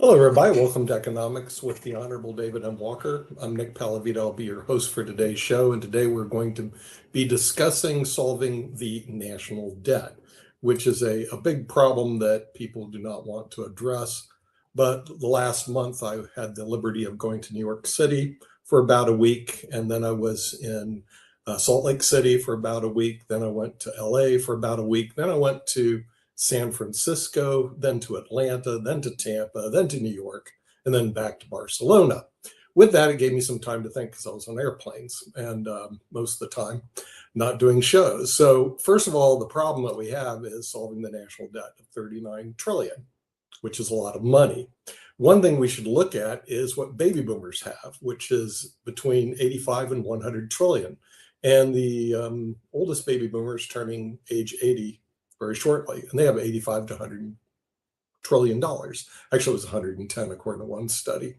Hello, everybody. Welcome to Economics with the Honorable David M. Walker. I'm Nick Palavito. I'll be your host for today's show. And today we're going to be discussing solving the national debt, which is a big problem that people do not want to address. But the last month, I had the liberty of going to New York City for about a week. And then I was in Salt Lake City for about a week. Then I went to LA for about a week. Then I went to San Francisco, then to Atlanta, then to Tampa, then to New York, and then back to Barcelona. With that, it gave me some time to think because I was on airplanes and most of the time not doing shows. So first of all, the problem that we have is solving the national debt of 39 trillion, which is a lot of money. One thing we should look at is what baby boomers have, which is between 85 and 100 trillion. And the oldest baby boomers turning age 80 very shortly, and they have 85 to 100 trillion dollars. Actually, it was 110 according to one study.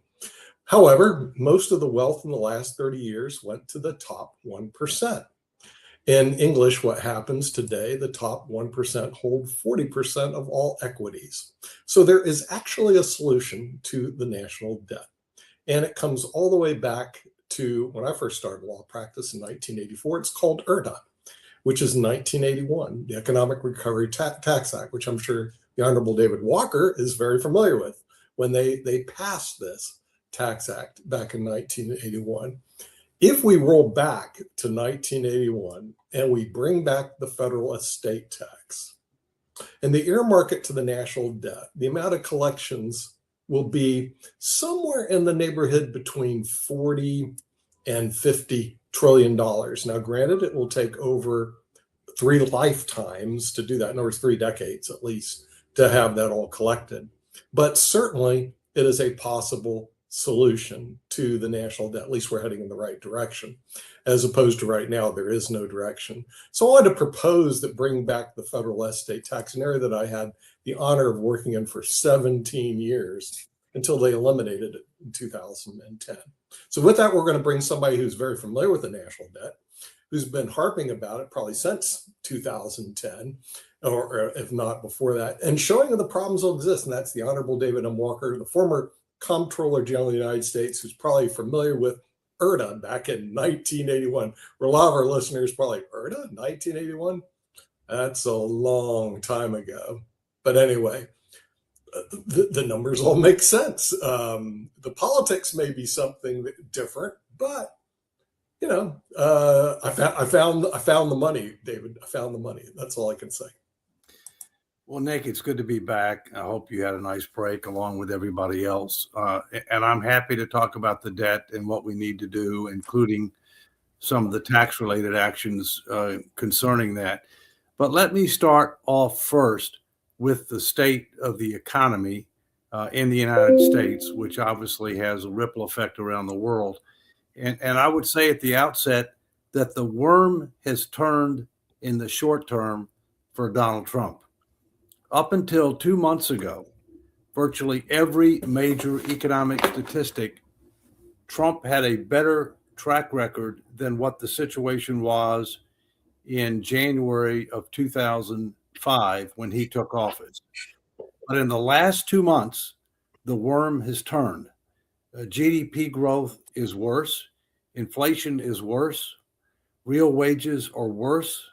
However, most of the wealth in the last 30 years went to the top 1%. In English, what happens today, the top 1% hold 40% of all equities. So there is actually a solution to the national debt. And it comes all the way back to when I first started law practice in 1984. It's called IRDA, which is 1981, the Economic Recovery Tax Act, which I'm sure the Honorable David Walker is very familiar with when they passed this tax act back in 1981. If we roll back to 1981 and we bring back the federal estate tax and the earmark it to the national debt, the amount of collections will be somewhere in the neighborhood between 40 and 50 trillion dollars. Now, granted, it will take over 3 lifetimes to do that. In other words, 3 decades at least to have that all collected. But certainly it is a possible solution to the national debt. At least we're heading in the right direction, as opposed to right now, there is no direction. So I wanted to propose that bring back the federal estate tax, an area that I had the honor of working in for 17 years until they eliminated it in 2010. So with that, we're going to bring somebody who's very familiar with the national debt, who's been harping about it probably since 2010, or if not before that, and showing the problems will exist. And that's the Honorable David M. Walker, the former Comptroller General of the United States, who's probably familiar with IRDA back in 1981, where a lot of our listeners probably, IRDA, 1981? That's a long time ago. But anyway, the numbers all make sense. The politics may be something different, but I found the money, David. I found the money. That's all I can say. Well, Nick, it's good to be back. I hope you had a nice break along with everybody else. And I'm happy to talk about the debt and what we need to do, including some of the tax-related actions concerning that. But let me start off first with the state of the economy in the United States, which obviously has a ripple effect around the world. And I would say at the outset that the worm has turned in the short term for Donald Trump. Up until 2 months ago, virtually every major economic statistic, Trump had a better track record than what the situation was in January of 2005 when he took office. But in the last 2 months, the worm has turned. GDP growth is worse. Inflation is worse. Real wages are worse.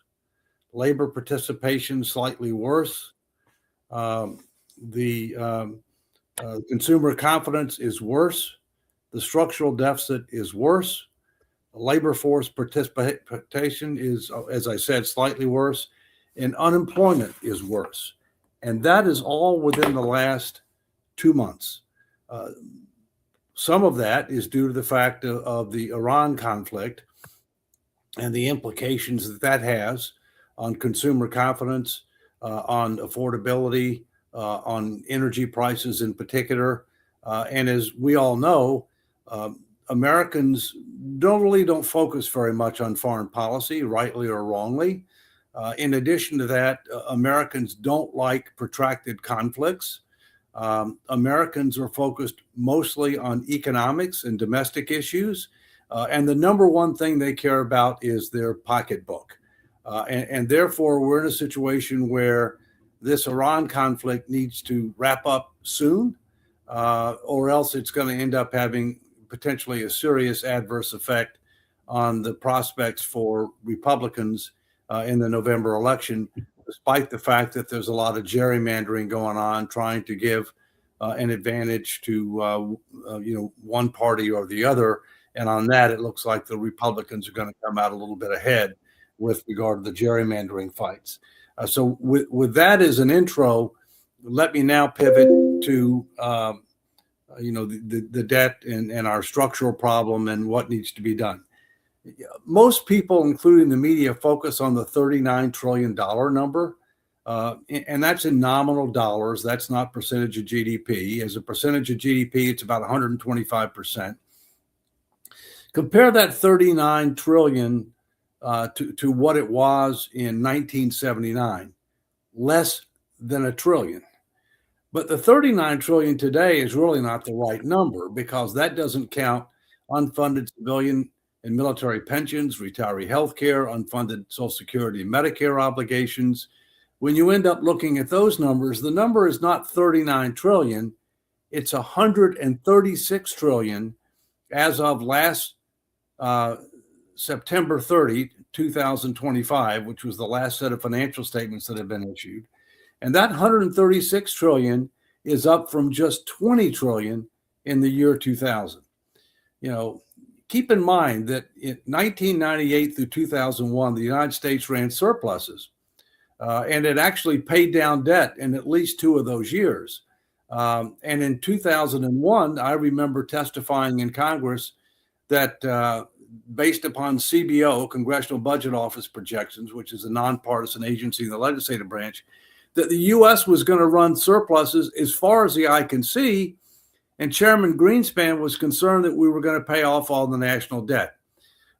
Labor participation slightly worse. The consumer confidence is worse. The structural deficit is worse. The labor force participation is, as I said, slightly worse. And unemployment is worse. And that is all within the last 2 months. Some of that is due to the fact of the Iran conflict and the implications that that has on consumer confidence, on affordability, on energy prices in particular. And as we all know, Americans don't focus very much on foreign policy, rightly or wrongly. In addition to that, Americans don't like protracted conflicts. Americans are focused mostly on economics and domestic issues. And the number one thing they care about is their pocketbook. And therefore, we're in a situation where this Iran conflict needs to wrap up soon. or else it's going to end up having potentially a serious adverse effect on the prospects for Republicans in the November election, despite the fact that there's a lot of gerrymandering going on, trying to give an advantage to one party or the other. And on that, it looks like the Republicans are going to come out a little bit ahead with regard to the gerrymandering fights. So with that as an intro, let me now pivot to the debt and our structural problem and what needs to be done. Most people, including the media, focus on the $39 trillion number, and that's in nominal dollars. That's not percentage of GDP. As a percentage of GDP, it's about 125%. Compare that $39 trillion to what it was in 1979, less than a trillion. But the $39 trillion today is really not the right number, because that doesn't count unfunded civilian and military pensions, retiree health care, unfunded Social Security and Medicare obligations. When you end up looking at those numbers, the number is not $39 trillion, it's $136 trillion as of last September 30, 2025, which was the last set of financial statements that have been issued. And that 136 trillion is up from just 20 trillion in the year 2000. Keep in mind that in 1998 through 2001, the United States ran surpluses, and it actually paid down debt in at least 2 of those years. And in 2001, I remember testifying in Congress that based upon CBO, Congressional Budget Office projections, which is a nonpartisan agency in the legislative branch, that the U.S. was going to run surpluses as far as the eye can see, and Chairman Greenspan was concerned that we were going to pay off all the national debt.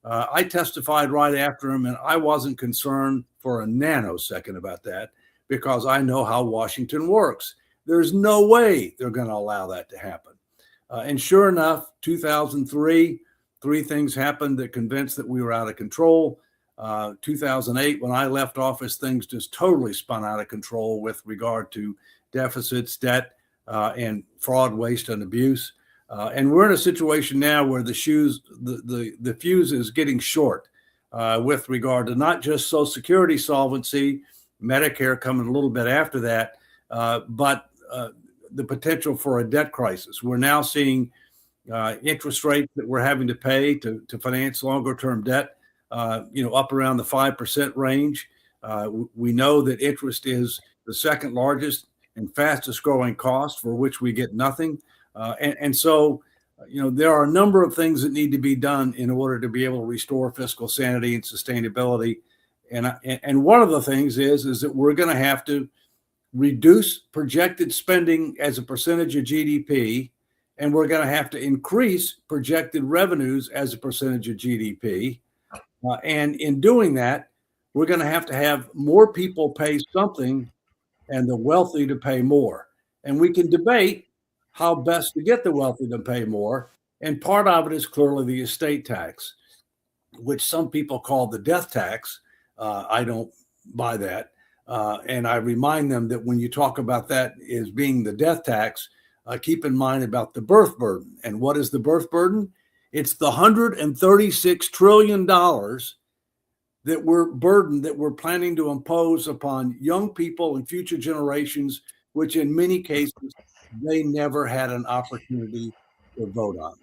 I testified right after him, and I wasn't concerned for a nanosecond about that, because I know how Washington works. There's no way they're going to allow that to happen. And sure enough, 2003, 3 things happened that convinced that we were out of control. 2008, when I left office, things just totally spun out of control with regard to deficits, debt, and fraud, waste, and abuse. And we're in a situation now where the fuse is getting short with regard to not just Social Security solvency, Medicare coming a little bit after that, but the potential for a debt crisis. We're now seeing interest rates that we're having to pay to finance longer term debt, up around the 5% range. We know that interest is the second largest and fastest growing cost, for which we get nothing. So there are a number of things that need to be done in order to be able to restore fiscal sanity and sustainability. And one of the things is that we're going to have to reduce projected spending as a percentage of GDP, and we're going to have to increase projected revenues as a percentage of GDP. And in doing that, we're going to have more people pay something and the wealthy to pay more. And we can debate how best to get the wealthy to pay more. And part of it is clearly the estate tax, which some people call the death tax. I don't buy that. And I remind them that when you talk about that as being the death tax, keep in mind about the birth burden. And what is the birth burden? It's the $136 trillion that we're planning to impose upon young people and future generations, which in many cases, they never had an opportunity to vote on.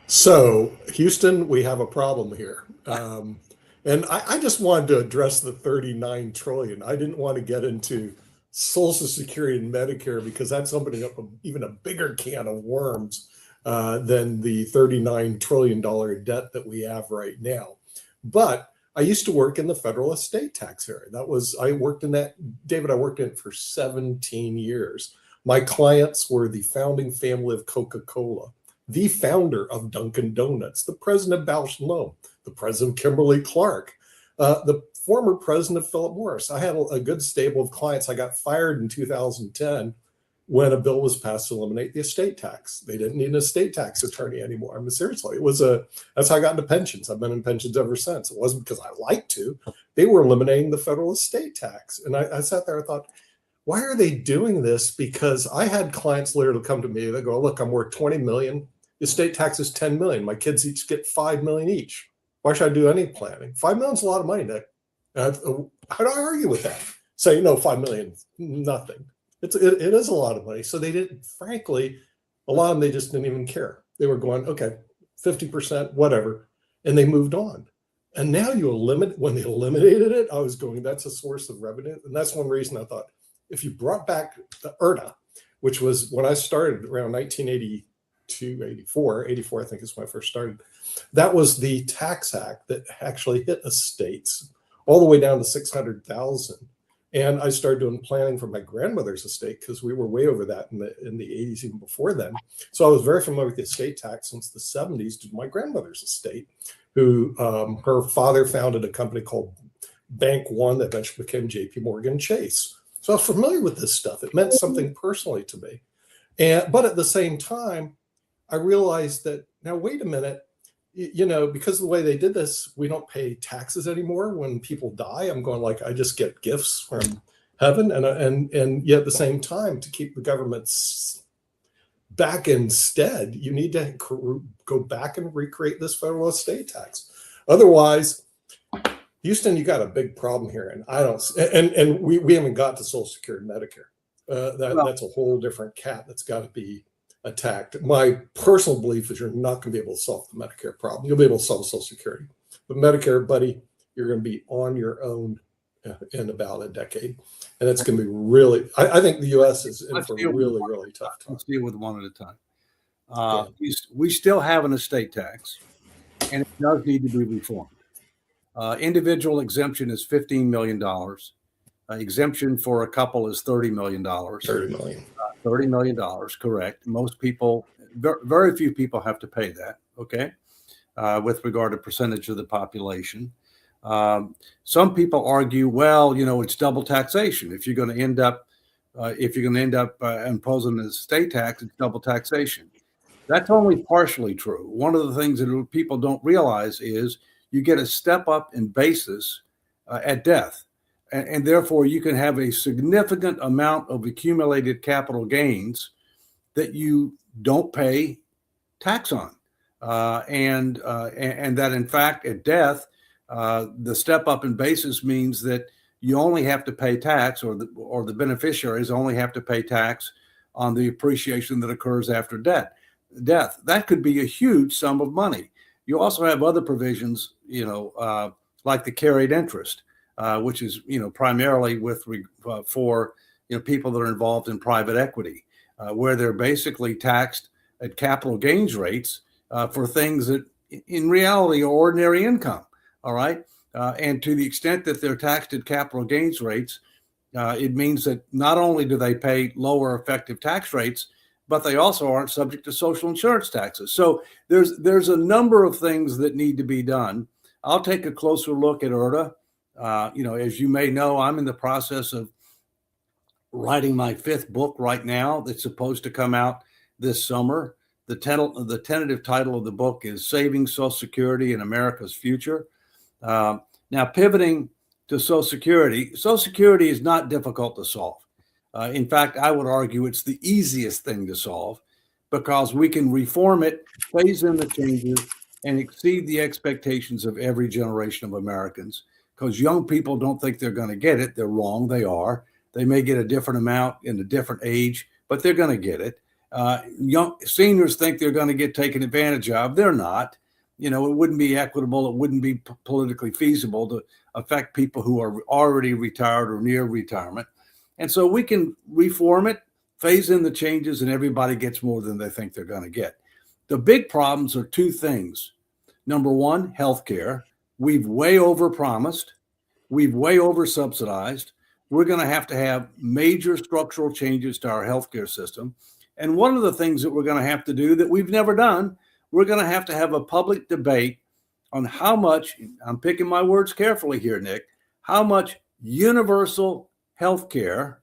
So, Houston, we have a problem here. And I just wanted to address the 39 trillion. I didn't want to get into Social Security and Medicare, because that's opening up even a bigger can of worms than the $39 trillion debt that we have right now. But I used to work in the federal estate tax area. I worked in it for 17 years. My clients were the founding family of Coca-Cola, the founder of Dunkin' Donuts, the president of Bausch & Lomb, the president of Kimberly-Clark, the former president of Philip Morris. I had a good stable of clients. I got fired in 2010 when a bill was passed to eliminate the estate tax. They didn't need an estate tax attorney anymore. I mean, seriously, that's how I got into pensions. I've been in pensions ever since. It wasn't because I liked to. They were eliminating the federal estate tax. And I sat there and thought, why are they doing this? Because I had clients literally come to me. They go, look, I'm worth 20 million. The state tax is 10 million. My kids each get 5 million each. Why should I do any planning? 5 million is a lot of money, Nick. How do I argue with that? Say, no, 5 million, nothing. It is a lot of money. So they didn't, frankly, a lot of them, they just didn't even care. They were going, okay, 50%, whatever. And they moved on. And now when they eliminated it, I was going, that's a source of revenue. And that's one reason I thought, if you brought back the IRTA, which was when I started around 1982, 84, I think is when I first started. That was the tax act that actually hit estates all the way down to 600,000. And I started doing planning for my grandmother's estate because we were way over that in the 80s, even before then. So I was very familiar with the estate tax since the 70s to my grandmother's estate, who her father founded a company called Bank One that eventually became JP Morgan Chase. So I was familiar with this stuff. It meant something personally to me. But at the same time, I realized that, now, wait a minute, because of the way they did this, we don't pay taxes anymore when people die. I'm going like, I just get gifts from heaven. And yet at the same time, to keep the government's back instead, you need to go back and recreate this federal estate tax. Otherwise, Houston, you got a big problem here, and I don't. And we haven't got to Social Security and Medicare. That's a whole different cat that's got to be attacked. My personal belief is you're not going to be able to solve the Medicare problem. You'll be able to solve Social Security, but Medicare, buddy, you're going to be on your own in about a decade, and it's going to be really. I think the U.S. is in for a really tough time. Let's deal with one at a time. We still have an estate tax, and it does need to be reformed. Individual exemption is $15 million. Exemption for a couple is $30 million. $30 million. $30 million, correct. Most people, very few people have to pay that, okay, with regard to percentage of the population. Some people argue, well, it's double taxation. If you're going to end up imposing an estate tax, it's double taxation. That's only partially true. One of the things that people don't realize is you get a step up in basis at death. And therefore, you can have a significant amount of accumulated capital gains that you don't pay tax on. And that, in fact, at death, the step up in basis means that you only have to pay tax, or the beneficiaries only have to pay tax on the appreciation that occurs after death. That could be a huge sum of money. You also have other provisions, like the carried interest, which is, primarily for people that are involved in private equity, where they're basically taxed at capital gains rates for things that in reality are ordinary income. All right. And to the extent that they're taxed at capital gains rates, it means that not only do they pay lower effective tax rates, but they also aren't subject to social insurance taxes. So there's a number of things that need to be done. I'll take a closer look at IRTA. As you may know, I'm in the process of writing my 5th book right now that's supposed to come out this summer. The tentative title of the book is Saving Social Security in America's Future. Now, pivoting to Social Security is not difficult to solve. In fact, I would argue it's the easiest thing to solve because we can reform it, phase in the changes, and exceed the expectations of every generation of Americans. Because young people don't think they're going to get it. They're wrong. They are. They may get a different amount in a different age, but they're going to get it. Young seniors think they're going to get taken advantage of. They're not. It wouldn't be equitable. It wouldn't be politically feasible to affect people who are already retired or near retirement. And so we can reform it, phase in the changes, and everybody gets more than they think they're going to get. The big problems are 2 things. Number one, healthcare. We've way overpromised. We've way oversubsidized. We're going to have major structural changes to our healthcare system. And one of the things that we're going to have to do that we've never done, we're going to have a public debate on how much, I'm picking my words carefully here, Nick, how much universal healthcare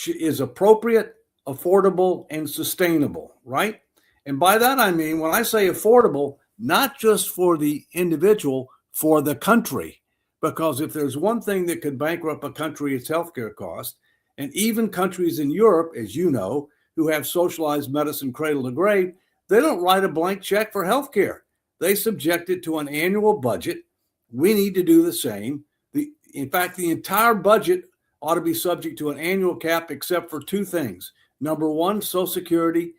is appropriate, affordable, and sustainable, right? And by that, I mean, when I say affordable, not just for the individual, for the country, because if there's one thing that could bankrupt a country, it's healthcare costs. And even countries in Europe, as you know, who have socialized medicine cradle to grave, they don't write a blank check for healthcare. They subject it to an annual budget. We need to do the same. In fact, the entire budget ought to be subject to an annual cap, except for two things. Number one, Social Security,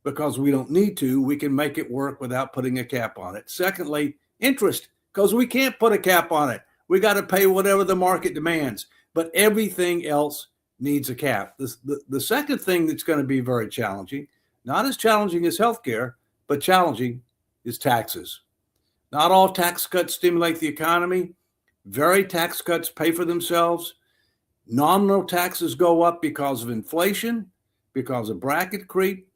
because we don't need to. We can make it work without putting a cap on it. Secondly, interest, because we can't put a cap on it. We got to pay whatever the market demands. But everything else needs a cap. The second thing that's going to be very challenging, not as challenging as healthcare, but challenging, is taxes. Not all tax cuts stimulate the economy. Very tax cuts pay for themselves. Nominal taxes go up because of inflation, because of bracket creep,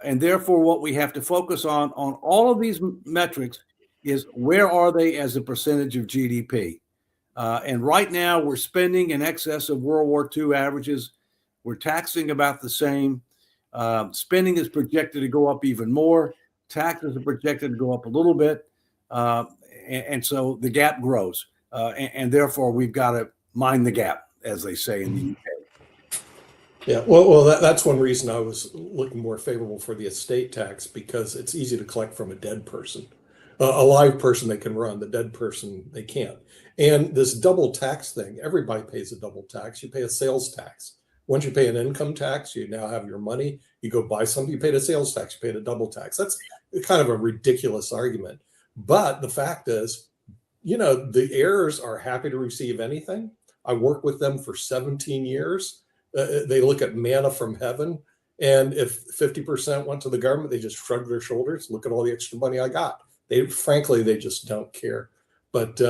and therefore what we have to focus on all of these metrics is where are they as a percentage of GDP? And right now we're spending in excess of World War II averages. We're taxing about the same. Spending is projected to go up even more. Taxes are projected to go up a little bit. And so the gap grows. And therefore we've got to mind the gap, as they say in the UK. Yeah, well, that's one reason I was looking more favorable for the estate tax, because it's easy to collect from a dead person. A live person they can run, the dead person they can't. And this double tax thing, everybody pays a double tax. You pay a sales tax. Once you pay an income tax, you now have your money. You go buy something, you paid a sales tax, you paid a double tax. That's kind of a ridiculous argument. But the fact is, the heirs are happy to receive anything. I worked with them for 17 years. They look at manna from heaven. And if 50% went to the government, they just shrug their shoulders. Look at all the extra money I got. Frankly, they just don't care. But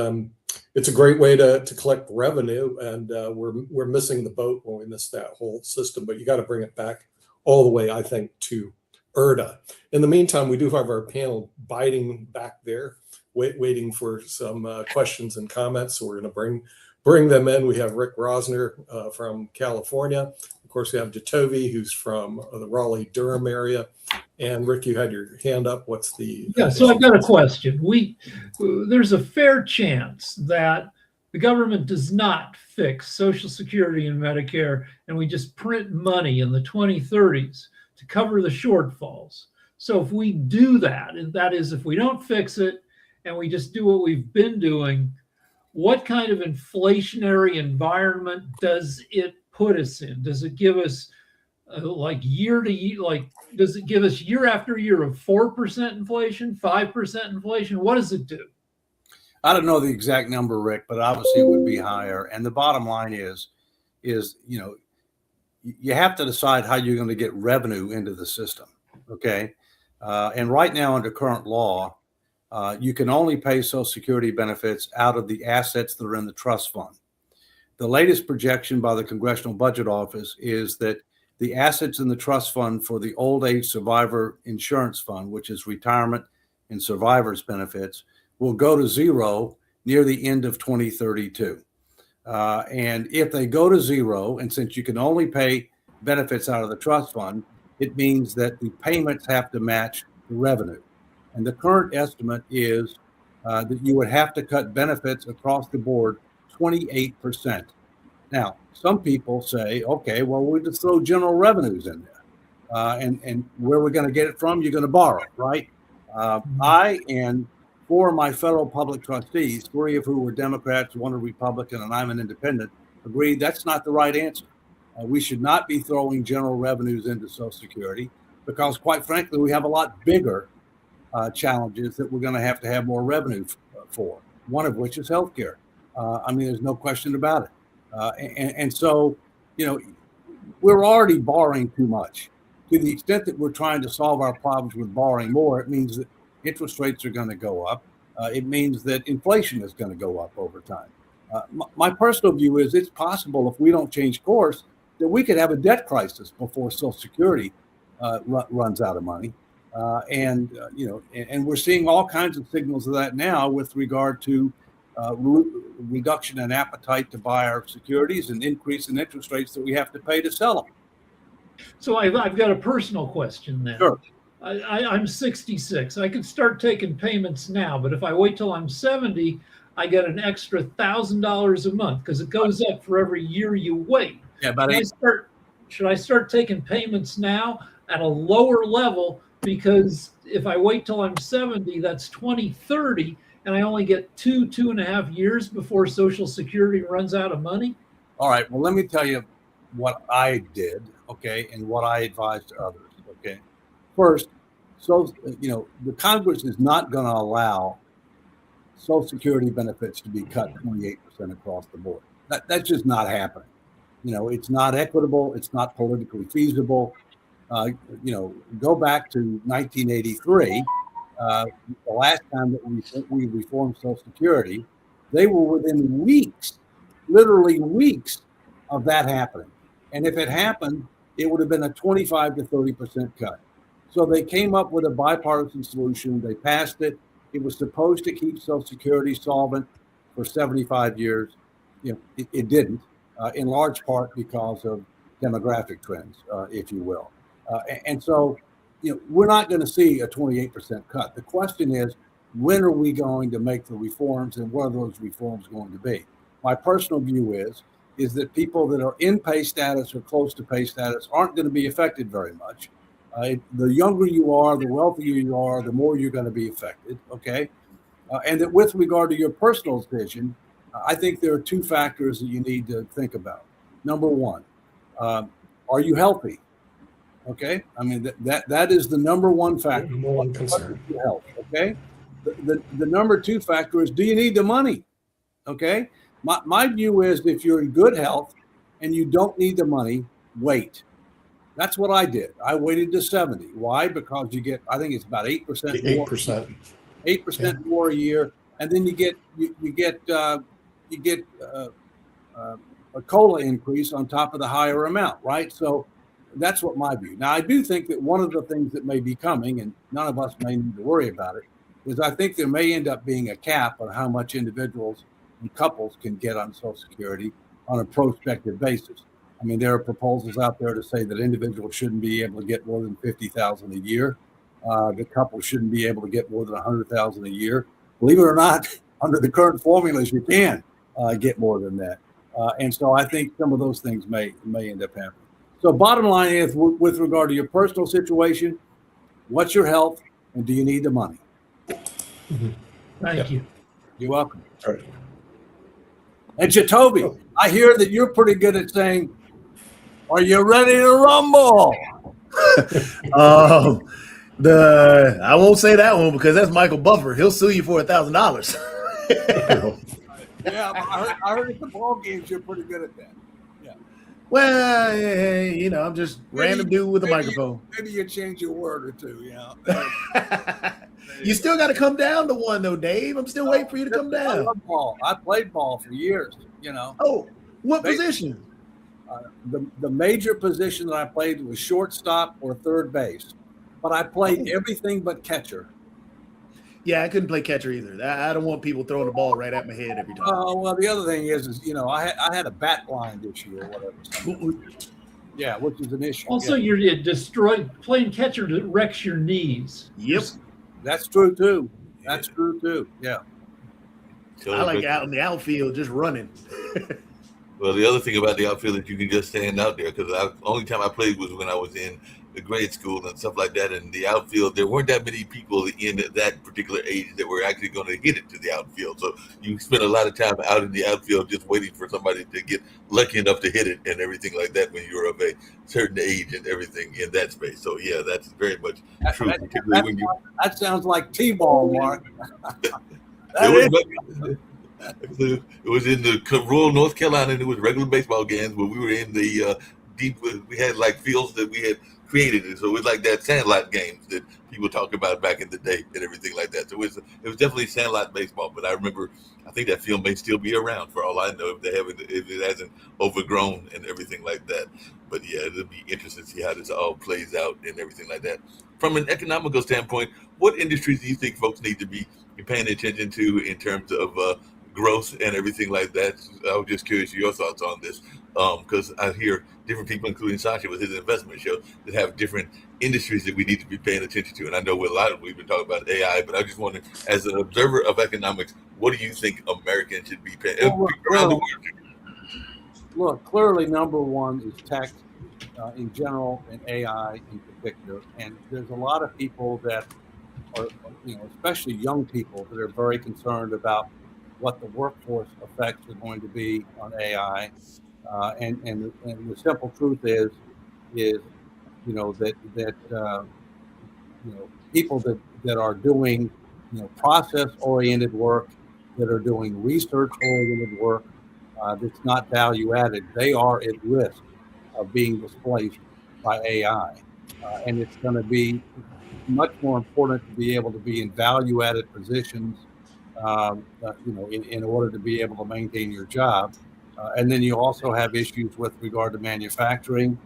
it's a great way to collect revenue. And we're missing the boat when we miss that whole system. But you got to bring it back all the way, I think, to IRTA. In the meantime, we do have our panel biting back there, waiting for some questions and comments. So we're going to bring them in. We have Rick Rosner from California. Of course, we have Jatovy, who's from the Raleigh-Durham area. And Rick, you had your hand up. What's the... Yeah, so I've got a question. There's a fair chance that the government does not fix Social Security and Medicare, and we just print money in the 2030s to cover the shortfalls. So if we do that, and that is if we don't fix it and we just do what we've been doing, what kind of inflationary environment does it put us in? Does it give us year to year, does it give us year after year of 4% inflation, 5% inflation? What does it do? I don't know the exact number, Rick, but obviously it would be higher. And the bottom line is, you have to decide how you're going to get revenue into the system. Okay. And right now under current law, you can only pay Social Security benefits out of the assets that are in the trust fund. The latest projection by the Congressional Budget Office is that the assets in the trust fund for the Old Age Survivor Insurance Fund, which is retirement and survivors benefits, will go to zero near the end of 2032. And if they go to zero, and since you can only pay benefits out of the trust fund, it means that the payments have to match the revenue. And the current estimate is that you would have to cut benefits across the board 28%. Now, some people say, okay, well, we'll just throw general revenues in there. And where we're going to get it from, you're going to borrow, right? I and four of my federal public trustees, three of who were Democrats, one a Republican, and I'm an independent, agreed that's not the right answer. We should not be throwing general revenues into Social Security because, quite frankly, we have a lot bigger challenges that we're going to have more revenue for, one of which is healthcare. There's no question about it. And so, we're already borrowing too much. To the extent that we're trying to solve our problems with borrowing more, it means that interest rates are going to go up. It means that inflation is going to go up over time. My personal view is it's possible if we don't change course that we could have a debt crisis before Social Security runs out of money. And we're seeing all kinds of signals of that now with regard to reduction in appetite to buy our securities and increase in interest rates that we have to pay to sell them. So I've got a personal question then. Sure. I'm 66. I could start taking payments now, but if I wait till I'm 70, I get an extra $1,000 a month because it goes up for every year you wait. Yeah, about Should I start taking payments now at a lower level? Because if I wait till I'm 70, that's 2030, and I only get 2.5 years before Social Security runs out of money. All right. Well, let me tell you what I did, okay, and what I advised others, okay. First, so the Congress is not going to allow Social Security benefits to be cut 28% across the board. That's just not happening. It's not equitable. It's not politically feasible. Go back to 1983, the last time that we reformed Social Security, they were within weeks, literally weeks, of that happening. And if it happened, it would have been a 25 to 30% cut. So they came up with a bipartisan solution. They passed it. It was supposed to keep Social Security solvent for 75 years. It didn't, in large part because of demographic trends, if you will. And so, we're not going to see a 28% cut. The question is, when are we going to make the reforms, and what are those reforms going to be? My personal view is that people that are in pay status or close to pay status aren't going to be affected very much. The younger you are, the wealthier you are, the more you're going to be affected, okay? And that with regard to your personal vision, I think there are two factors that you need to think about. Number one, are you healthy? Okay, I mean that is the number one factor. Number one concern. Health. Okay, the number two factor is, do you need the money? Okay, my view is, if you're in good health and you don't need the money, wait. That's what I did. I waited to 70. Why? Because you get, I think it's about 8% more. 8%. 8% more a year, and then you get a COLA increase on top of the higher amount, right? So that's what my view. Now, I do think that one of the things that may be coming, and none of us may need to worry about it, is I think there may end up being a cap on how much individuals and couples can get on Social Security on a prospective basis. I mean, there are proposals out there to say that individuals shouldn't be able to get more than $50,000 a year. The couple shouldn't be able to get more than $100,000 a year. Believe it or not, under the current formulas, you can get more than that. And so I think some of those things may end up happening. So bottom line is, with regard to your personal situation, what's your health, and do you need the money? Mm-hmm. Thank you. You're welcome. All right. And Jacoby, I hear that you're pretty good at saying, are you ready to rumble? I won't say that one because that's Michael Buffer. He'll sue you for $1,000. Yeah, I heard at the ball games you're pretty good at that. Yeah. Well, I'm just random dude with a microphone. Maybe you change your word or two. You still got to come down to one though, Dave. I'm still waiting for you to come down. I love ball. I played ball for years. Oh, what position? The major position that I played was shortstop or third base, but I played everything but catcher. Yeah, I couldn't play catcher either. I don't want people throwing the ball right at my head every time. Well, the other thing is I had a bat blind issue or whatever. Yeah, which is an issue. Also, you're playing catcher wrecks your knees. Yep. That's true too. That's true too. Yeah. I like out in the outfield just running. Well, the other thing about the outfield is you can just stand out there, because the only time I played was when I was in the grade school and stuff like that. And the outfield, there weren't that many people in that particular age that were actually going to hit it to the outfield. So you spend a lot of time out in the outfield just waiting for somebody to get lucky enough to hit it and everything like that when you're of a certain age and everything in that space. So yeah, that's very much true. That sounds like T-ball, Mark. It was in the rural North Carolina, and it was regular baseball games where we were in the deep. We had like fields that we had created, and so it was like that sandlot games that people talk about back in the day and everything like that. So it was definitely sandlot baseball. But I remember, I think that field may still be around for all I know, if it hasn't overgrown and everything like that. But yeah, it'll be interesting to see how this all plays out and everything like that. From an economical standpoint, what industries do you think folks need to be paying attention to in terms of growth and everything like that? I was just curious your thoughts on this, because I hear different people, including Sasha with his investment show, that have different industries that we need to be paying attention to. And I know we've been talking about AI, but I just wonder, as an observer of economics, what do you think Americans should be paying? Well, People around the world. Look, clearly number one is tech in general and AI in particular. And there's a lot of people that are, especially young people that are very concerned about what the workforce effects are going to be on AI. And the simple truth is people that are doing, process-oriented work, that are doing research-oriented work, that's not value added, they are at risk of being displaced by AI. And it's going to be much more important to be able to be in value added positions, in order to be able to maintain your job. And then you also have issues with regard to manufacturing,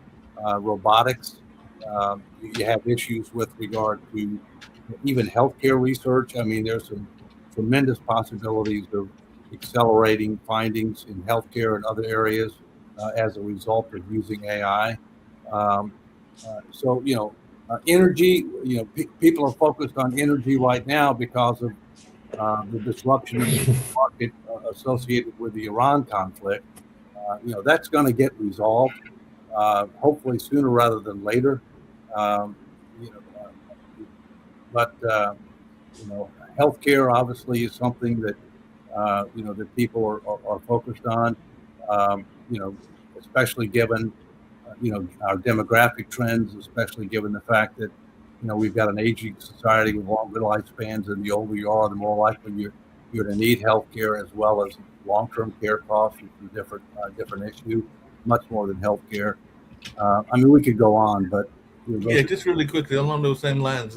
robotics. You have issues with regard to even healthcare research. I mean, there's some tremendous possibilities of accelerating findings in healthcare and other areas as a result of using AI. Energy, people are focused on energy right now because of the disruption of the market associated with the Iran conflict. That's going to get resolved, hopefully sooner rather than later. Healthcare obviously is something that that people are focused on. Especially given our demographic trends, especially given the fact that we've got an aging society with longer lifespans, and the older you are, the more likely you're to need health care, as well as long-term care costs, which is a different issue, much more than health care. We could go on, but Just really quickly along those same lines,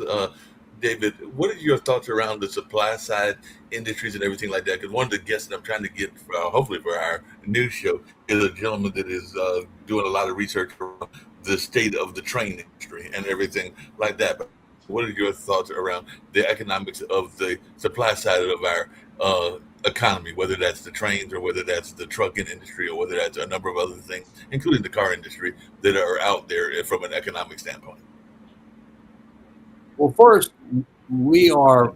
David, what are your thoughts around the supply side industries and everything like that? Because one of the guests that I'm trying to get, hopefully for our news show, is a gentleman that is doing a lot of research around the state of the train industry and everything like that. But what are your thoughts around the economics of the supply side of our economy, whether that's the trains or whether that's the trucking industry or whether that's a number of other things, including the car industry, that are out there from an economic standpoint? Well, first, we are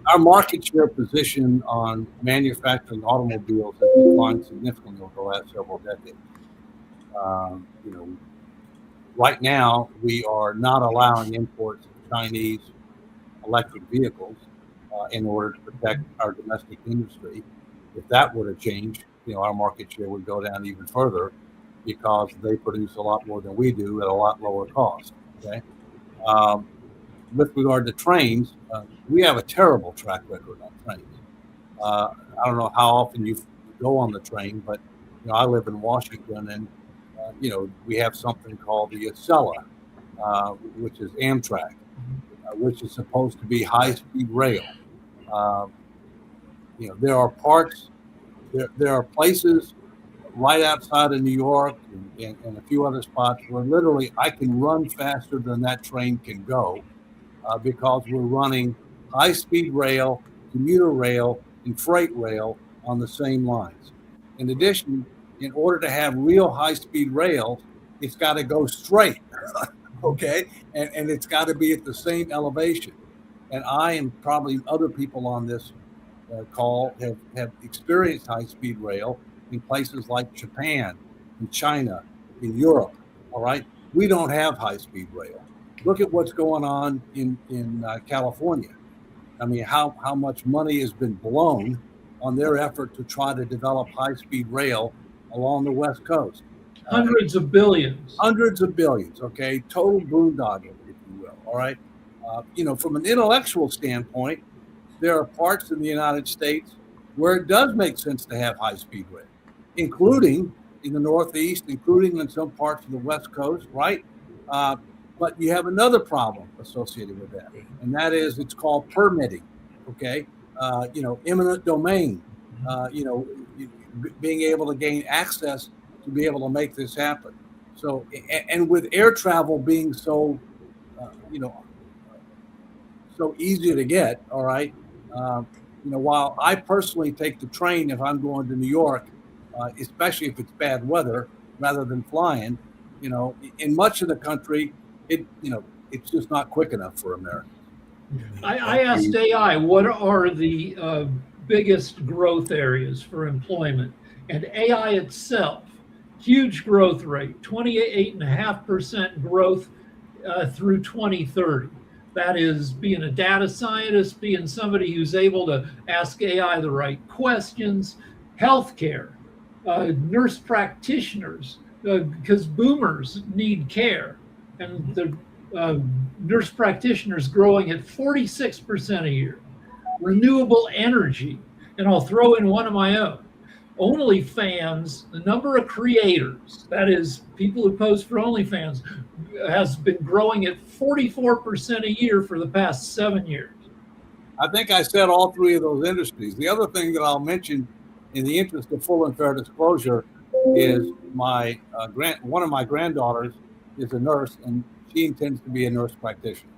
our market share position on manufacturing automobiles has declined significantly over the last several decades. Right now, we are not allowing imports of Chinese electric vehicles in order to protect our domestic industry. If that were to change, our market share would go down even further because they produce a lot more than we do at a lot lower cost. Okay. With regard to trains, we have a terrible track record on trains. I don't know how often you go on the train, but I live in Washington, and we have something called the Acela, which is Amtrak, which is supposed to be high-speed rail. There are parts, there are places right outside of New York and a few other spots where literally I can run faster than that train can go. Because we're running high-speed rail, commuter rail, and freight rail on the same lines. In addition, in order to have real high-speed rail, it's got to go straight, okay? And it's got to be at the same elevation. And I and probably other people on this call have experienced high-speed rail in places like Japan, in China, in Europe, all right? We don't have high-speed rail. Look at what's going on in California. I mean, how much money has been blown on their effort to try to develop high-speed rail along the West Coast. Hundreds of billions. Hundreds of billions, okay? Total boondoggle, if you will, all right? From an intellectual standpoint, there are parts in the United States where it does make sense to have high-speed rail, including in the Northeast, including in some parts of the West Coast, right? But you have another problem associated with that, and that is it's called permitting, okay? Eminent domain, being able to gain access to be able to make this happen. So, and with air travel being so, so easy to get, all right? While I personally take the train if I'm going to New York, especially if it's bad weather, rather than flying, in much of the country, it's just not quick enough for Americans. I asked AI, what are the biggest growth areas for employment. And AI itself, huge growth rate, 28.5% growth through 2030. That is being a data scientist, being somebody who's able to ask AI the right questions, healthcare, nurse practitioners, because boomers need care. And the nurse practitioners growing at 46% a year. Renewable energy, and I'll throw in one of my own. OnlyFans, the number of creators, that is people who post for OnlyFans, has been growing at 44% a year for the past 7 years. I think I said all three of those industries. The other thing that I'll mention in the interest of full and fair disclosure is one of my granddaughters is a nurse, and she intends to be a nurse practitioner.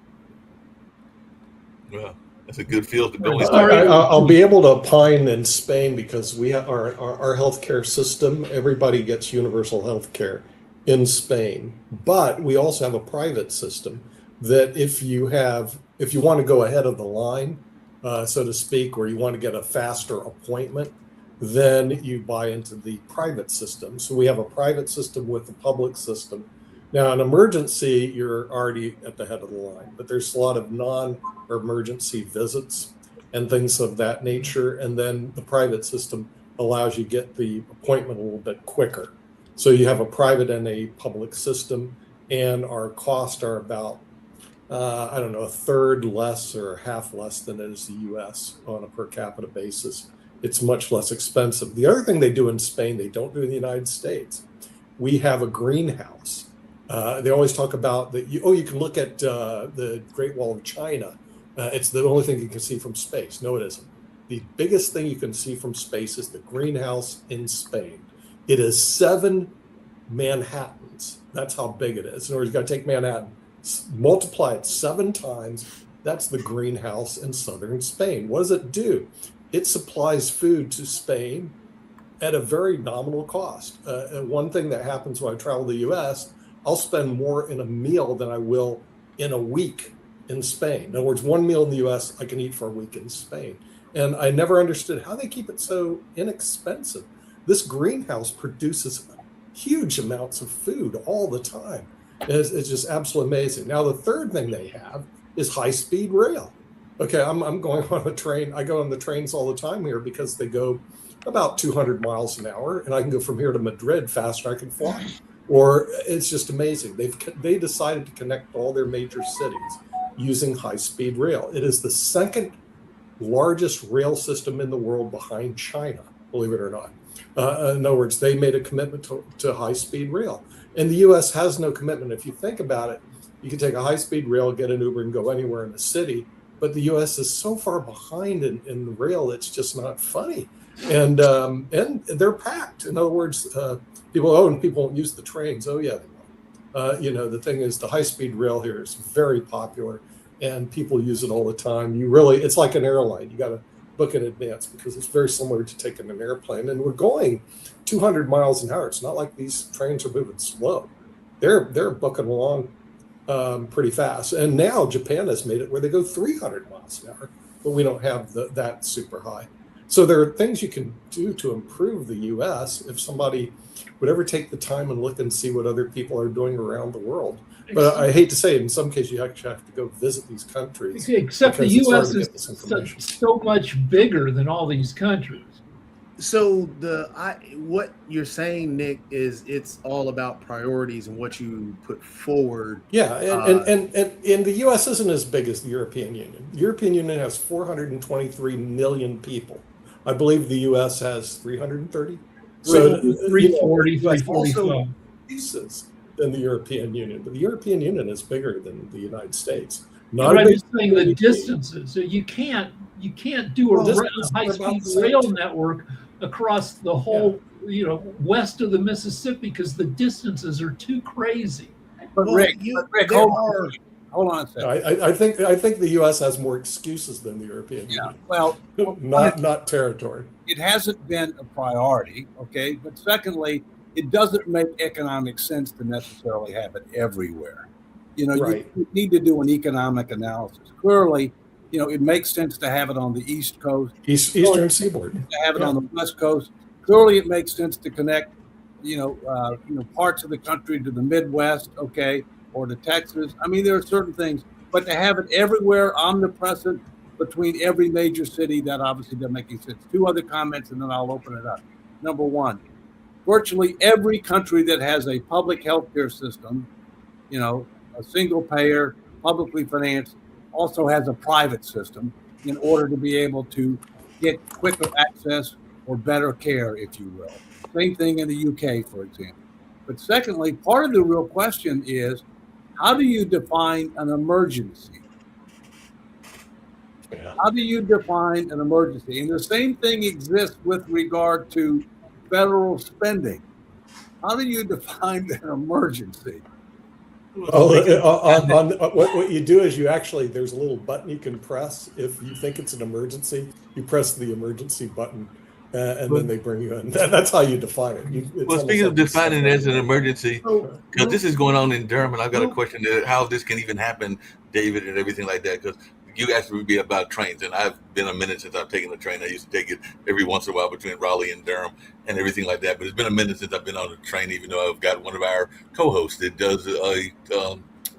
Well, that's a good field to go into. I'll be able to opine in Spain because we have our healthcare system. Everybody gets universal health care in Spain, but we also have a private system that if you want to go ahead of the line, so to speak, or you want to get a faster appointment, then you buy into the private system. So we have a private system with the public system. Now, an emergency, you're already at the head of the line, but there's a lot of non-emergency visits and things of that nature. And then the private system allows you to get the appointment a little bit quicker. So you have a private and a public system, and our costs are about, a third less or half less than it is the US on a per capita basis. It's much less expensive. The other thing they do in Spain, they don't do in the United States. We have a greenhouse. They always talk about that. You can look at the Great Wall of China. It's the only thing you can see from space. No, it isn't. The biggest thing you can see from space is the greenhouse in Spain. It is 7 Manhattans. That's how big it is. In other words, you got to take Manhattan, multiply it 7 times. That's the greenhouse in southern Spain. What does it do? It supplies food to Spain at a very nominal cost. One thing that happens when I travel to the U.S., I'll spend more in a meal than I will in a week in Spain. In other words, one meal in the US I can eat for a week in Spain. And I never understood how they keep it so inexpensive. This greenhouse produces huge amounts of food all the time. It's just absolutely amazing. Now, the third thing they have is high-speed rail. Okay, I'm going on a train. I go on the trains all the time here because they go about 200 miles an hour, and I can go from here to Madrid faster than I can fly. Or it's just amazing. They decided to connect all their major cities using high-speed rail. It is the second largest rail system in the world behind China, believe it or not. In other words, they made a commitment to high-speed rail. And the U.S. has no commitment. If you think about it, you can take a high-speed rail, get an Uber, and go anywhere in the city. But the U.S. is so far behind in the rail, it's just not funny. And they're packed. In other words, people won't use the trains. Oh, yeah, they will. The thing is, the high-speed rail here is very popular, and people use it all the time. It's like an airline. You got to book in advance because it's very similar to taking an airplane. And we're going 200 miles an hour. It's not like these trains are moving slow. They're booking along pretty fast. And now Japan has made it where they go 300 miles an hour, but we don't have that super high. So there are things you can do to improve the U.S. if somebody would ever take the time and look and see what other people are doing around the world. But I hate to say it, in some cases you actually have to go visit these countries. Except the U.S. is so much bigger than all these countries. So what you're saying, Nick, is it's all about priorities and what you put forward. Yeah, and the U.S. isn't as big as the European Union. The European Union has 423 million people. I believe the U.S. has 330. So 340, 345 pieces than the European Union, but the European Union is bigger than the United States. I'm just saying the distances. So you can't do a high-speed rail network across the whole west of the Mississippi because the distances are too crazy. But Rick, hold on a second. I think the U.S. has more excuses than the European Union. Well, not territory. It hasn't been a priority, okay? But secondly, it doesn't make economic sense to necessarily have it everywhere. Right. You need to do an economic analysis. Clearly, it makes sense to have it on the East Coast, Eastern Seaboard. to have it on the West Coast. Clearly, it makes sense to connect, parts of the country to the Midwest, okay, or to Texas. I mean, there are certain things, but to have it everywhere, omnipresent, between every major city, that obviously doesn't make any sense. Two other comments, and then I'll open it up. Number one, virtually every country that has a public healthcare system, a single payer, publicly financed, also has a private system in order to be able to get quicker access or better care, if you will. Same thing in the UK, for example. But secondly, part of the real question is, how do you define an emergency? Yeah. How do you define an emergency? And the same thing exists with regard to federal spending. How do you define an emergency? What you do is there's a little button you can press if you think it's an emergency. You press the emergency button, and then they bring you in. That's how you define it. Well, speaking of defining it as an emergency, because this is going on in Durham, and I've got a question how this can even happen, David, and everything like that. Because you asked me about trains, and I've been a minute since I've taken a train. I used to take it every once in a while between Raleigh and Durham and everything like that. But it's been a minute since I've been on a train, even though I've got one of our co-hosts that does a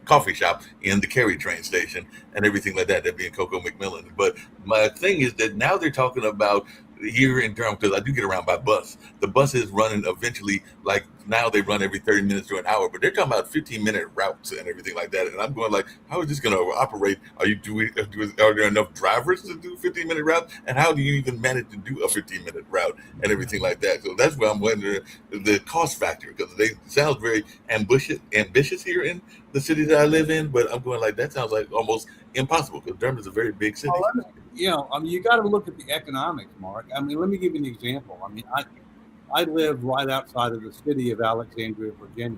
coffee shop in the Cary train station and everything like that being Coco McMillan. But my thing is that now they're talking about here in Durham, because I do get around by bus. The bus is running eventually, like now they run every 30 minutes to an hour, but they're talking about 15-minute routes and everything like that. And I'm going like, how is this going to operate? Are there enough drivers to do 15-minute routes? And how do you even manage to do a 15-minute route and everything like that? So that's where I'm wondering the cost factor, because they sound very ambitious here in the city that I live in, but I'm going like, that sounds like almost impossible, because Durham is a very big city. You got to look at the economics, Mark. I mean, let me give you an example. I mean, I live right outside of the city of Alexandria, Virginia.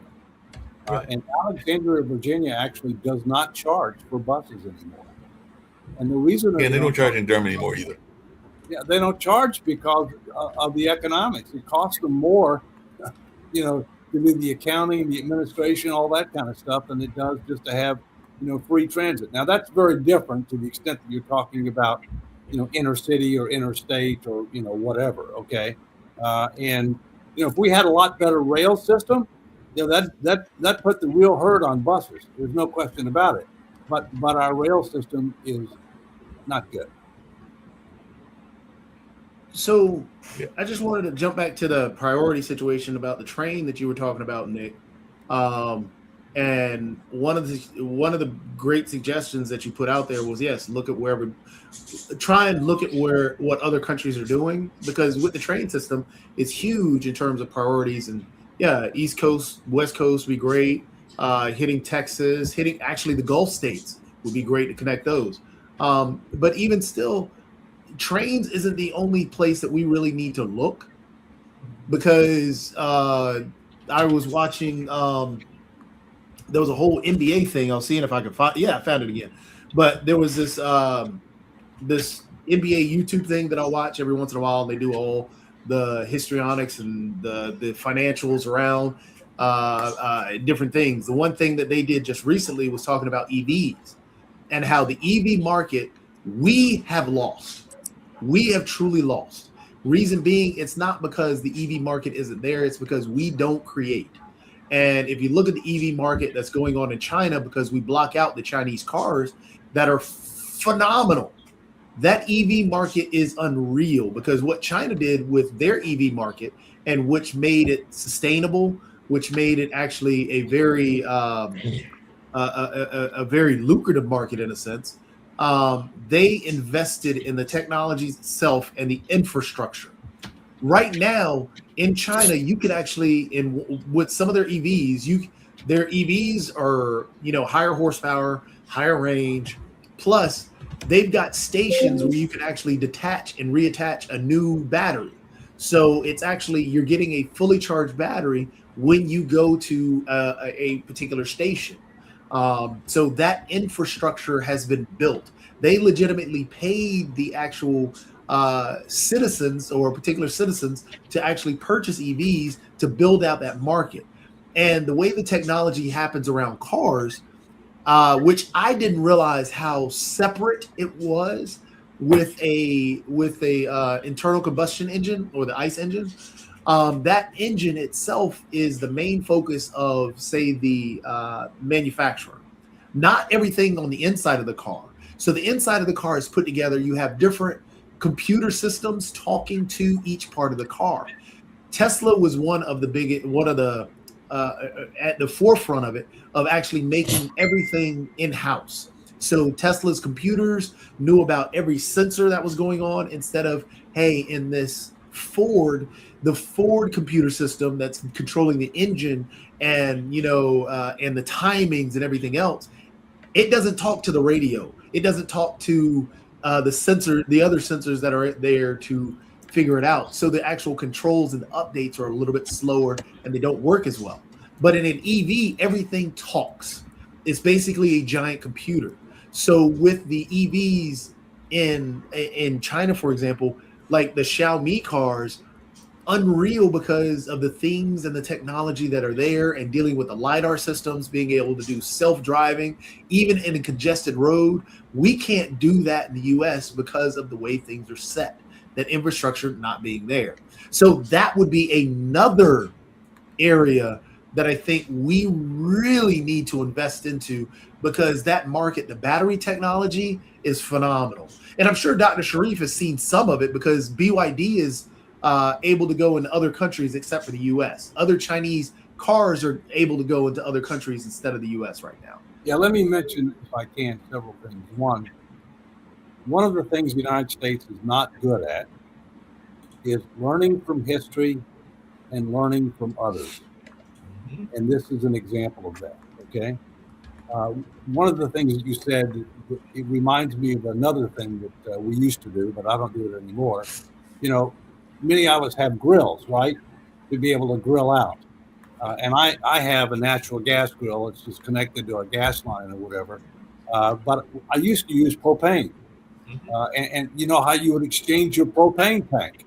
And Alexandria, Virginia actually does not charge for buses anymore. And the reason they don't charge in Durham anymore either. Yeah, they don't charge because of the economics. It costs them more, to do the accounting, the administration, all that kind of stuff, than it does just to have free transit. Now, that's very different to the extent that you're talking about, inner city or interstate or, whatever. Okay. And if we had a lot better rail system, that put the real hurt on buses. There's no question about it. But our rail system is not good. So I just wanted to jump back to the priority situation about the train that you were talking about, Nick. And one of the great suggestions that you put out there was, yes, try and look at what other countries are doing, because with the train system, it's huge in terms of priorities. And East Coast, West Coast would be great. Hitting Texas, hitting actually the Gulf states would be great to connect those. But even still, trains isn't the only place that we really need to look, because I was watching. There was a whole NBA thing. I was seeing if I could find. Yeah, I found it again. But there was this this NBA YouTube thing that I watch every once in a while. They do all the histrionics and the financials around different things. The one thing that they did just recently was talking about EVs and how the EV market we have lost. We have truly lost. Reason being, it's not because the EV market isn't there. It's because we don't create. And if you look at the EV market that's going on in China, because we block out the Chinese cars that are phenomenal, that EV market is unreal, because what China did with their EV market, and which made it sustainable, which made it actually a very very lucrative market in a sense. They invested in the technology itself and the infrastructure. Right now in China, you could actually, with some of their EVs, their EVs are, higher horsepower, higher range, plus they've got stations where you can actually detach and reattach a new battery. So it's actually, you're getting a fully charged battery when you go to a particular station. So that infrastructure has been built. They legitimately paid the actual citizens or particular citizens to actually purchase EVs to build out that market. And the way the technology happens around cars, which I didn't realize how separate it was with a internal combustion engine or the ICE engine. That engine itself is the main focus of, say, the manufacturer, not everything on the inside of the car. So the inside of the car is put together. You have different computer systems talking to each part of the car. Tesla was one of the at the forefront of it, of actually making everything in-house. So Tesla's computers knew about every sensor that was going on, instead of, hey, in this Ford, the Ford computer system that's controlling the engine and, and the timings and everything else, it doesn't talk to the radio. It doesn't talk to the other sensors that are there to figure it out. So the actual controls and the updates are a little bit slower and they don't work as well. But in an EV, everything talks. It's basically a giant computer. So with the EVs in China, for example, like the Xiaomi cars, unreal because of the things and the technology that are there, and dealing with the LiDAR systems, being able to do self-driving, even in a congested road. We can't do that in the US because of the way things are set, that infrastructure not being there. So that would be another area that I think we really need to invest into, because that market, the battery technology, is phenomenal. And I'm sure Dr. Sharif has seen some of it, because BYD is able to go into other countries except for the US. Other Chinese cars are able to go into other countries instead of the US right now. Yeah, let me mention, if I can, several things. One of the things the United States is not good at is learning from history and learning from others. And this is an example of that, okay? One of the things that you said, it reminds me of another thing that we used to do, but I don't do it anymore. Many of us have grills, right, to be able to grill out. And I have a natural gas grill. It's just connected to a gas line or whatever. But I used to use propane. And you know how you would exchange your propane tank.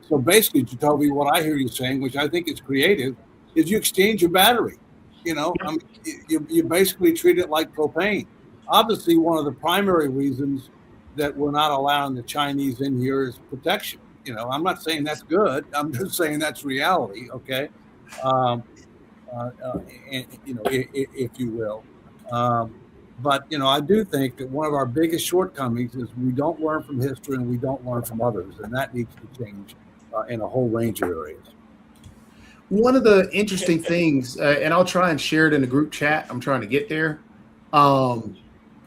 So basically, Jacoby, what I hear you saying, which I think is creative, is you exchange your battery. You basically treat it like propane. Obviously, one of the primary reasons that we're not allowing the Chinese in here is protection. I'm not saying that's good. I'm just saying that's reality. Okay. If you will. But I do think that one of our biggest shortcomings is we don't learn from history and we don't learn from others, and that needs to change in a whole range of areas. One of the interesting things, and I'll try and share it in the group chat, I'm trying to get there,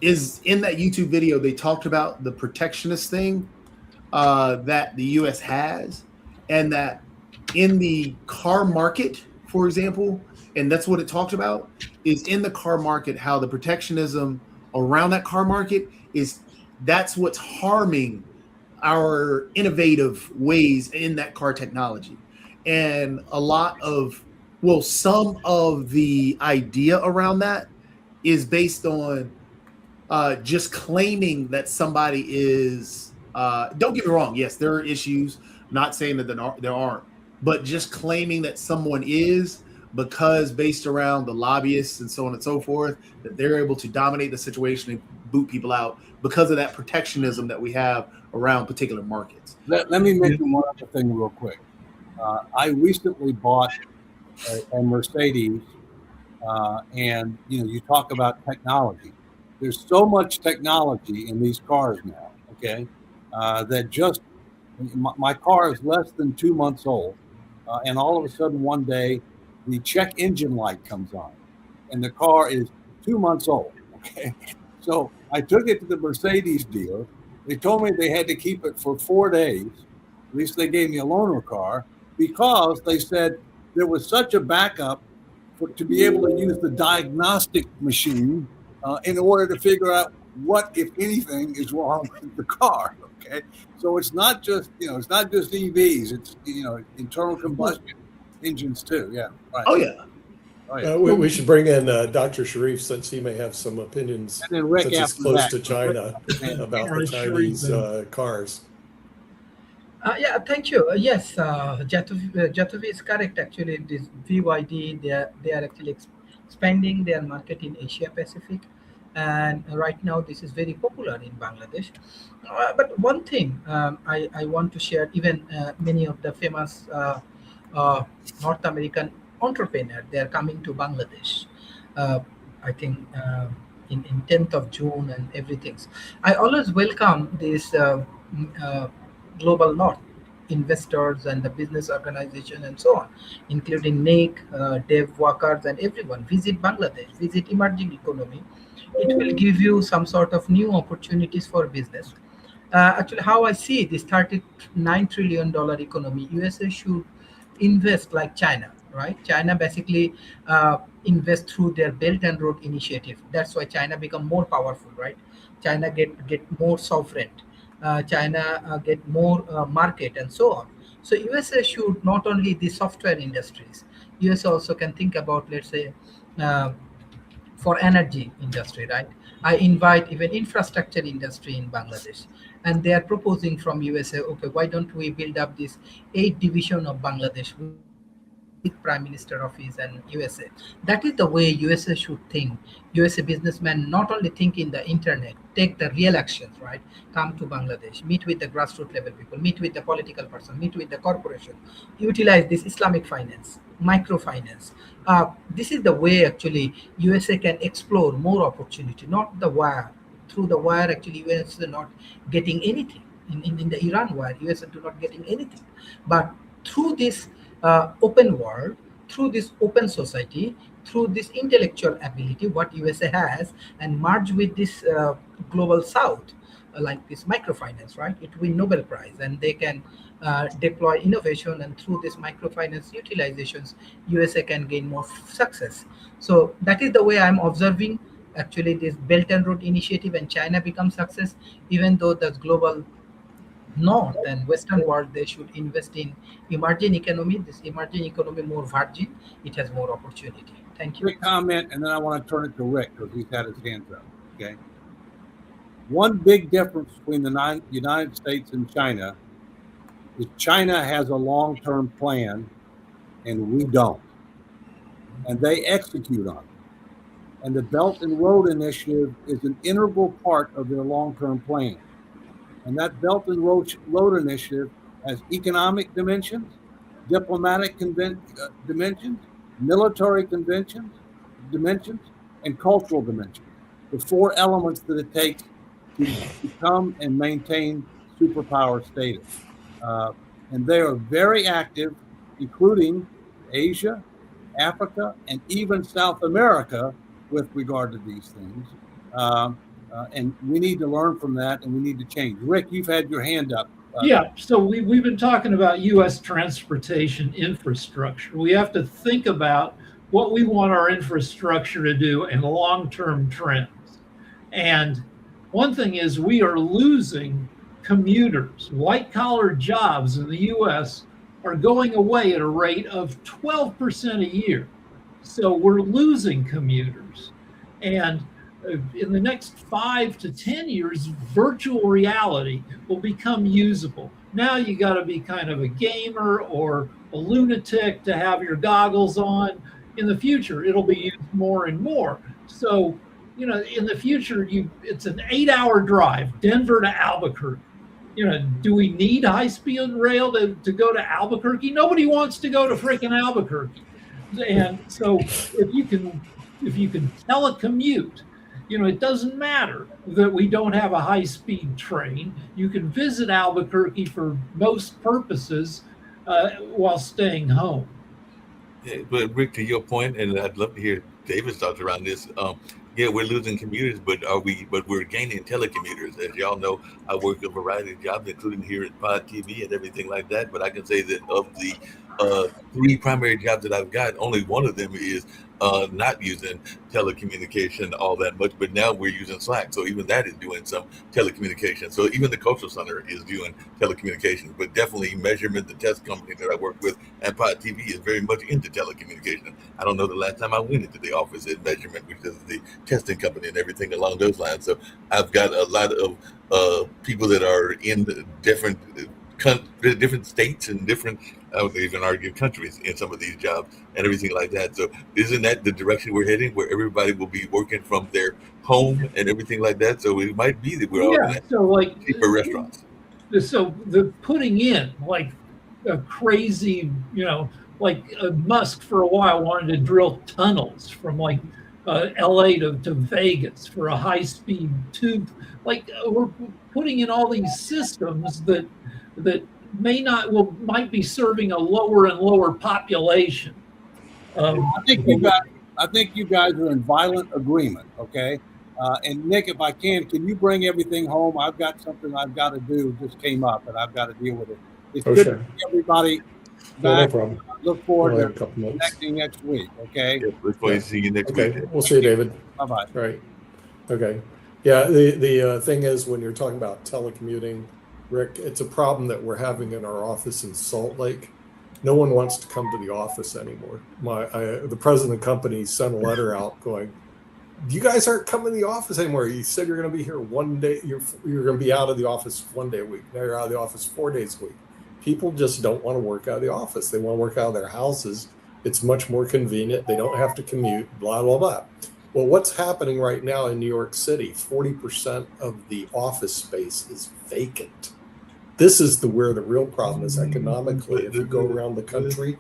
is in that YouTube video, they talked about the protectionist thing that the U.S. has, and that in the car market, for example, and that's what it talked about, is in the car market, how the protectionism around that car market that's what's harming our innovative ways in that car technology. And some of the idea around that is based on just claiming that somebody is, don't get me wrong, yes, there are issues, not saying that there aren't, but just claiming that someone is, because based around the lobbyists and so on and so forth, that they're able to dominate the situation and boot people out because of that protectionism that we have around particular markets. Let me mention one other thing real quick. I recently bought a Mercedes, and you talk about technology. There's so much technology in these cars now, okay, that just my car is less than 2 months old, and all of a sudden one day the check engine light comes on, and the car is 2 months old. Okay, so I took it to the Mercedes dealer. They told me they had to keep it for 4 days. At least they gave me a loaner car, because they said there was such a backup to be able to use the diagnostic machine in order to figure out what, if anything, is wrong with the car. Okay, so it's not just EVs. It's internal combustion engines too. Yeah. Right. Oh yeah. Right. We should bring in Dr. Sharif, since he may have some opinions, And then Rick since he's after close that. to China, about the Chinese cars. Yeah, thank you. Yes, Jatavi is correct. Actually, this BYD, they are actually expanding their market in Asia Pacific, and right now this is very popular in Bangladesh. But one thing I want to share, even many of the famous uh, North American entrepreneurs, they are coming to Bangladesh. Uh, I think in 10th of June and everything. I always welcome this global North investors and the business organization and so on, including Nick, Dev Workers, and everyone. Visit Bangladesh, visit emerging economy. It will give you some sort of new opportunities for business. Actually, how I see this $39 trillion economy, USA should invest like China, right? China basically invest through their Belt and Road Initiative. That's why China become more powerful, right? China get more sovereign. China get more market and so on. So USA should not only the software industries. USA also can think about, let's say, uh, for energy industry, right? I invite even infrastructure industry in Bangladesh, and they are proposing from USA, okay, why don't we build up this 8 division of Bangladesh with Prime Minister Office and USA. That is the way USA should think. USA businessmen not only think in the internet, take the real actions, right? Come to Bangladesh, meet with the grassroots level people, meet with the political person, meet with the corporation, utilize this Islamic finance, microfinance. This is the way actually USA can explore more opportunity, not the wire. Through the wire, actually, US is not getting anything. In the Iran wire, US are not getting anything. But through this open world, through this open society, through this intellectual ability, what USA has, and merge with this global South, like this microfinance, right? It win Nobel Prize, and they can deploy innovation, and through this microfinance utilizations, USA can gain more success. So that is the way I'm observing actually this Belt and Road Initiative, and China becomes success, even though the global North and Western world, they should invest in emerging economy. This emerging economy more virgin, it has more opportunity. Thank you. Quick comment, and then I want to turn it to Rick because he's had his hands up. Okay. One big difference between the United States and China is China has a long-term plan, and we don't, and they execute on it. And the Belt and Road Initiative is an integral part of their long-term plan. And that Belt and Road Initiative has economic dimensions, diplomatic dimensions, military dimensions, and cultural dimensions. The 4 elements that it takes to become and maintain superpower status. And they are very active, including Asia, Africa, and even South America with regard to these things. And we need to learn from that, and we need to change. Rick, you've had your hand up. Yeah, so we've been talking about U.S. transportation infrastructure. We have to think about what we want our infrastructure to do and long-term trends. And one thing is we are losing commuters. White-collar jobs in the U.S. are going away at a rate of 12% a year. So we're losing commuters. And in the next 5 to 10 years, virtual reality will become usable. Now you got to be kind of a gamer or a lunatic to have your goggles on. In the future, it'll be used more and more. So, you know, in the future, it's an 8-hour drive, Denver to Albuquerque. You know, do we need high-speed rail to go to Albuquerque? Nobody wants to go to freaking Albuquerque. And so if you can telecommute, you know, it doesn't matter that we don't have a high-speed train. You can visit Albuquerque for most purposes while staying home. Yeah, but Rick, to your point, and I'd love to hear David's thoughts around this. Yeah, we're losing commuters, but we're gaining telecommuters. As y'all know, I work a variety of jobs, including here at Pod TV and everything like that. But I can say that of the 3 primary jobs that I've got, only one of them is not using telecommunication all that much, but now we're using Slack. So even that is doing some telecommunication. So even the Cultural Center is doing telecommunications, but definitely Measurement, the test company that I work with, and Pod TV is very much into telecommunication. I don't know the last time I went into the office at Measurement, which is the testing company and everything along those lines. So I've got a lot of people that are in different different states and different, I would even argue, countries in some of these jobs and everything like that. So isn't that the direction we're heading, where everybody will be working from their home and everything like that? So it might be that we're all Yeah, so like cheaper restaurants. so the putting in like a crazy, like Musk for a while wanted to drill tunnels from like LA to Vegas for a high-speed tube. Like we're putting in all these systems that might be serving a lower and lower population. I think you guys are in violent agreement. Okay. And Nick, if I can you bring everything home? I've got something I've got to do. Just came up, and I've got to deal with it. It's good to see everybody No back. problem. Look forward We'll have a to couple minutes. connecting next week. Okay. Yeah, look forward to seeing you next Okay, week. we'll see you, David. Bye bye. Right. Okay. Yeah, the thing is, when you're talking about telecommuting, Rick, it's a problem that we're having in our office in Salt Lake. No one wants to come to the office anymore. The president of the company sent a letter out going, you guys aren't coming to the office anymore. You said you're going to be here one day. You're going to be out of the office 1 day a week. Now you're out of the office 4 days a week. People just don't want to work out of the office. They want to work out of their houses. It's much more convenient. They don't have to commute, blah, blah, blah. Well, what's happening right now in New York City, 40% of the office space is vacant. This is where the real problem is economically. If you go around the country,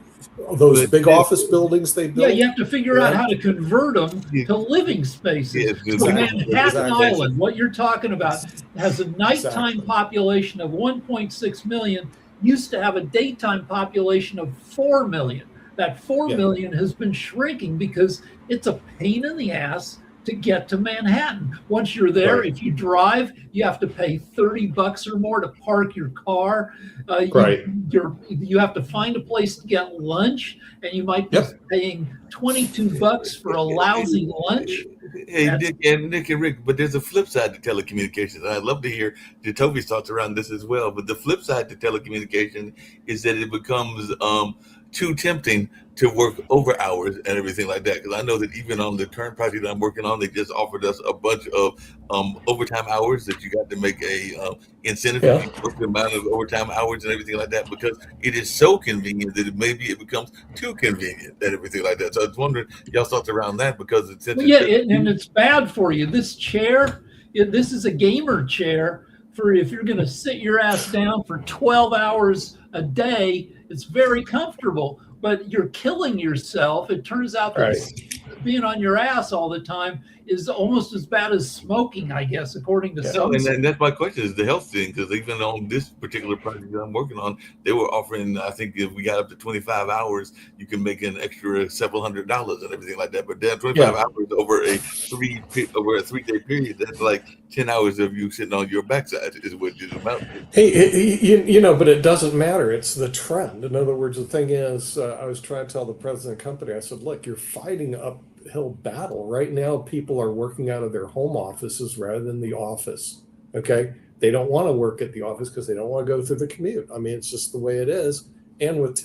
those big office buildings they Yeah, built. you have to figure out how to convert them to living spaces. Yeah, So exactly. Manhattan Island, what you're talking about, has a nighttime Exactly. population of 1.6 million, used to have a daytime population of 4 million. That 4 Yeah. million has been shrinking because it's a pain in the ass to get to Manhattan. Once you're there, Right. if you drive, you have to pay $30 or more to park your car. Right. You have to find a place to get lunch, and you might be Yep. paying $22 for a lousy lunch. Hey, That's- Nick and Rick, but there's a flip side to telecommunications. I'd love to hear Toby's thoughts around this as well. But the flip side to telecommunication is that it becomes too tempting to work over hours and everything like that. Because I know that even on the current project I'm working on, they just offered us a bunch of overtime hours that you got to make a incentive Yeah. if you work the amount of overtime hours and everything like that, because it is so convenient that maybe it becomes too convenient and everything like that. So I was wondering y'all's thoughts around that, because it's Well, yeah, and it's bad for you. This chair, this is a gamer chair for if you're going to sit your ass down for 12 hours a day. It's very comfortable, but you're killing yourself. It turns out that being on your ass all the time is almost as bad as smoking, I guess, according to some. And that's my question, is the health thing, because even on this particular project that I'm working on, they were offering, I think if we got up to 25 hours, you can make an extra several $100s and everything like that. But then 25 hours over a 3-day period, that's like 10 hours of you sitting on your backside is what you're about. Hey, but it doesn't matter. It's the trend. In other words, the thing is, I was trying to tell the president of the company, I said, look, you're fighting uphill battle. Right now, people are working out of their home offices rather than the office. Okay. They don't want to work at the office because they don't want to go through the commute. I mean, it's just the way it is. And with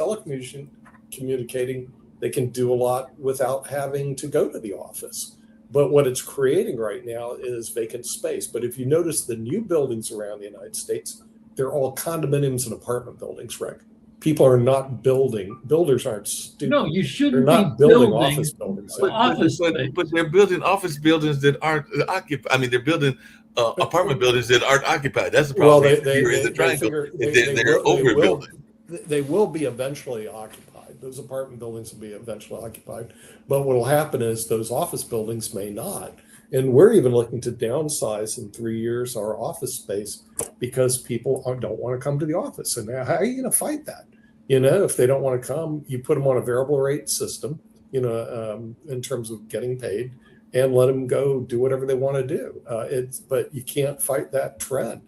communicating, they can do a lot without having to go to the office. But what it's creating right now is vacant space. But if you notice the new buildings around the United States, they're all condominiums and apartment buildings, Rick. People are not building. Builders aren't stupid. No, you They're shouldn't not be building building office buildings. But they're building office buildings that aren't occupied. I mean, they're building apartment buildings that aren't occupied. That's the problem. Here is the triangle. They're overbuilding. They will be eventually occupied. Those apartment buildings will be eventually occupied. But what will happen is those office buildings may not. And we're even looking to downsize in 3 years our office space because people don't want to come to the office. And how are you going to fight that? If they don't want to come, you put them on a variable rate system, in terms of getting paid, and let them go do whatever they want to do. But you can't fight that trend.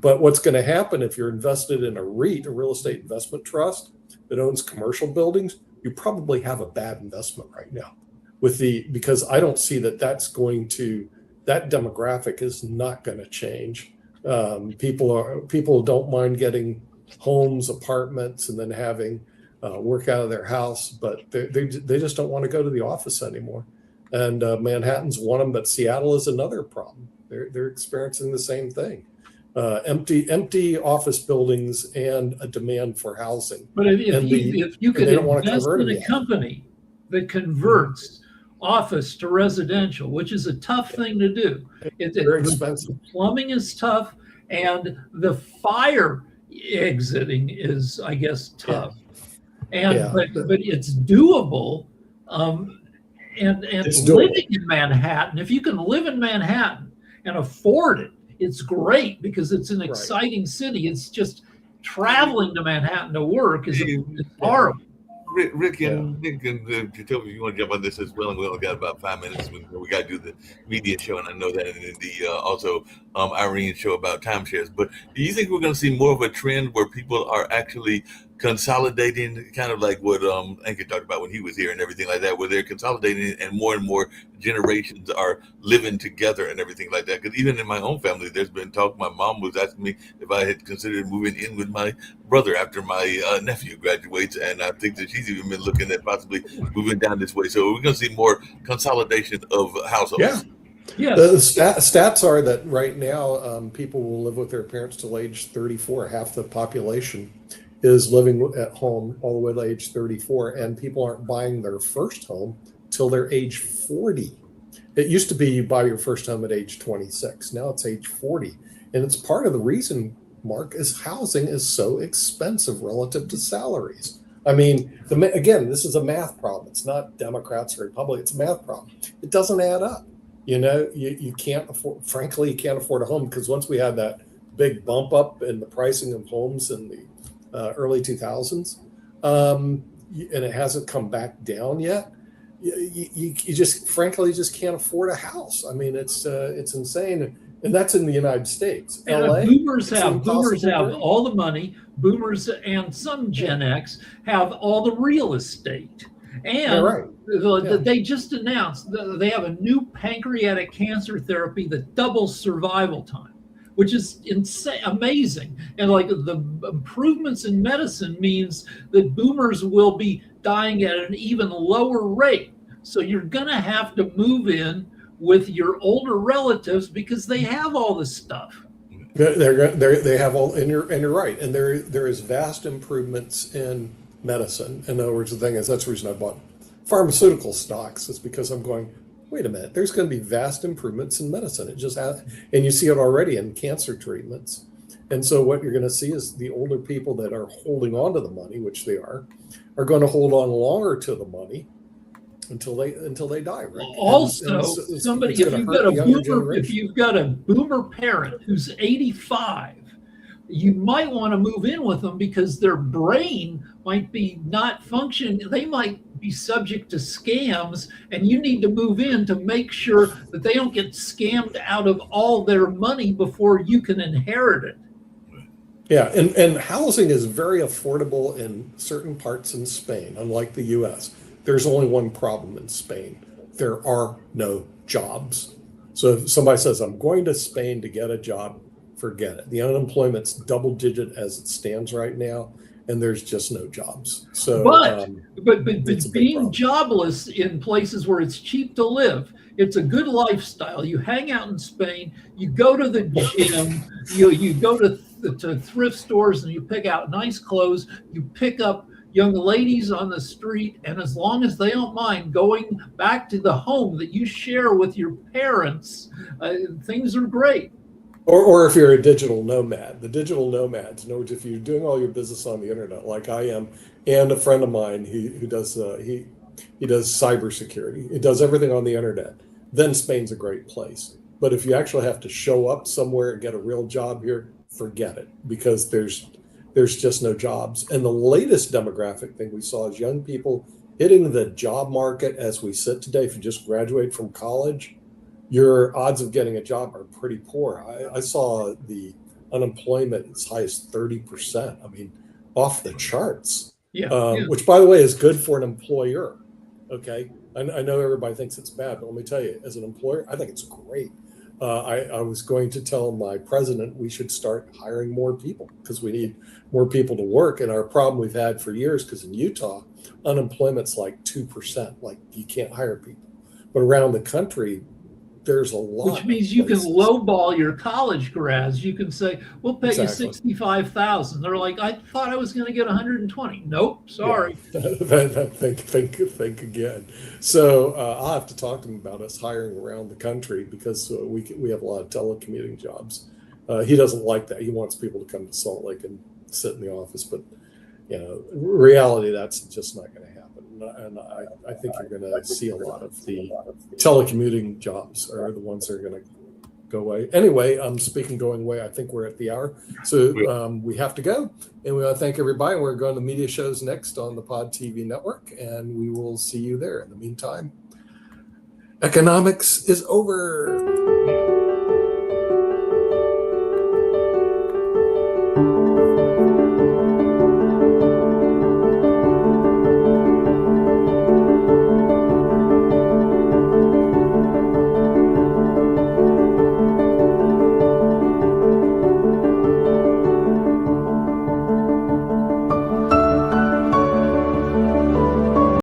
But what's going to happen if you're invested in a REIT, a real estate investment trust that owns commercial buildings, you probably have a bad investment right now. Because I don't see that demographic is not going to change. People don't mind getting homes, apartments, and then having work out of their house, but they just don't want to go to the office anymore. And Manhattan's one of them, but Seattle is another problem. They're experiencing the same thing. empty office buildings and a demand for housing. But if And you could they don't want to invest convert in them a yet. company that converts office to residential, which is a tough thing to do. Very The expensive. plumbing is tough, and the fire exiting is, I guess, tough. And Yeah. but it's doable. And It's doable. living in Manhattan, if you can live in Manhattan and afford it, it's great because it's an Right. exciting city. It's just traveling to Manhattan to work is Yeah. horrible. Rick and Nick, and tell me if you want to jump on this as well. And we only got about 5 minutes. We got to do the media show, and I know that, and the also Irene show about timeshares. But do you think we're going to see more of a trend where people are actually consolidating, kind of like what Anke talked about when he was here and everything like that, where they're consolidating and more generations are living together and everything like that? Because even in my own family, there's been talk. My mom was asking me if I had considered moving in with my brother after my nephew graduates, and I think that she's even been looking at possibly moving down this way. So we're going to see more consolidation of households. Yeah. Yes. The stats are that right now, people will live with their parents till age 34. Half the population is living at home all the way to age 34, and people aren't buying their first home till they're age 40. It used to be you buy your first home at age 26. Now it's age 40. And it's part of the reason, Mark, is housing is so expensive relative to salaries. I mean, again, this is a math problem. It's not Democrats or Republicans. It's a math problem. It doesn't add up. You know, you can't afford, frankly, you can't afford a home because once we had that big bump up in the pricing of homes in the early 2000s, and it hasn't come back down yet. You just frankly just can't afford a house. I mean, it's insane, and that's in the United States. LA, boomers it's have impossible. all the money. Boomers and some Gen X have all the real estate, and Yeah, right. Yeah. they just announced that they have a new pancreatic cancer therapy that doubles survival time, which is insane, amazing. And like the improvements in medicine means that boomers will be dying at an even lower rate. So you're going to have to move in with your older relatives because they have all this stuff. They have all, and you're right. And there is vast improvements in medicine. In other words, the thing is, that's the reason I bought pharmaceutical stocks. Is because I'm going, wait a minute, there's going to be vast improvements in medicine. It just has, and you see it already in cancer treatments. And so what you're going to see is the older people that are holding on to the money, which they are going to hold on longer to the money until they die. Right? Also, it's somebody, gonna hurt the younger generation. if you've got a boomer parent who's 85, you might want to move in with them because their brain might be not functioning. They might be subject to scams, and you need to move in to make sure that they don't get scammed out of all their money before you can inherit it. Yeah, and housing is very affordable in certain parts in Spain, unlike the US. There's only one problem in Spain. There are no jobs. So if somebody says, I'm going to Spain to get a job, forget it. The unemployment's double digit as it stands right now, and there's just no jobs. So, but it's a big being problem. jobless in places where it's cheap to live, it's a good lifestyle. You hang out in Spain, you go to the gym, you go to thrift stores and you pick out nice clothes, you pick up young ladies on the street, and as long as they don't mind going back to the home that you share with your parents, things are great. Or if you're a digital nomad, the digital nomads, in other words, if you're doing all your business on the internet, like I am, and a friend of mine who does he does cybersecurity, he does everything on the internet, then Spain's a great place. But if you actually have to show up somewhere and get a real job here, forget it, because there's just no jobs. And the latest demographic thing we saw is young people hitting the job market as we sit today. If you just graduate from college, your odds of getting a job are pretty poor. I saw the unemployment as high as 30%. I mean, off the charts. Yeah. Which, by the way, is good for an employer. Okay, I know everybody thinks it's bad, but let me tell you, as an employer, I think it's great. I was going to tell my president we should start hiring more people because we need more people to work. And our problem we've had for years, because in Utah, unemployment's like 2%, like you can't hire people. But around the country, there's a lot. Which means you can places. lowball your college grads. You can say, "We'll pay you Exactly. 65,000." They're like, "I thought I was going to get 120." Nope, sorry. Think again. So I'll have to talk to him about us hiring around the country because we have a lot of telecommuting jobs. He doesn't like that. He wants people to come to Salt Lake and sit in the office, but reality, that's just not going to happen. And I think you're going to see a lot of the telecommuting jobs are the ones that are going to go away. Anyway, speaking going away, I think we're at the hour. So we have to go. And we want to thank everybody. We're going to media shows next on the Pod TV network, and we will see you there. In the meantime, economics is over.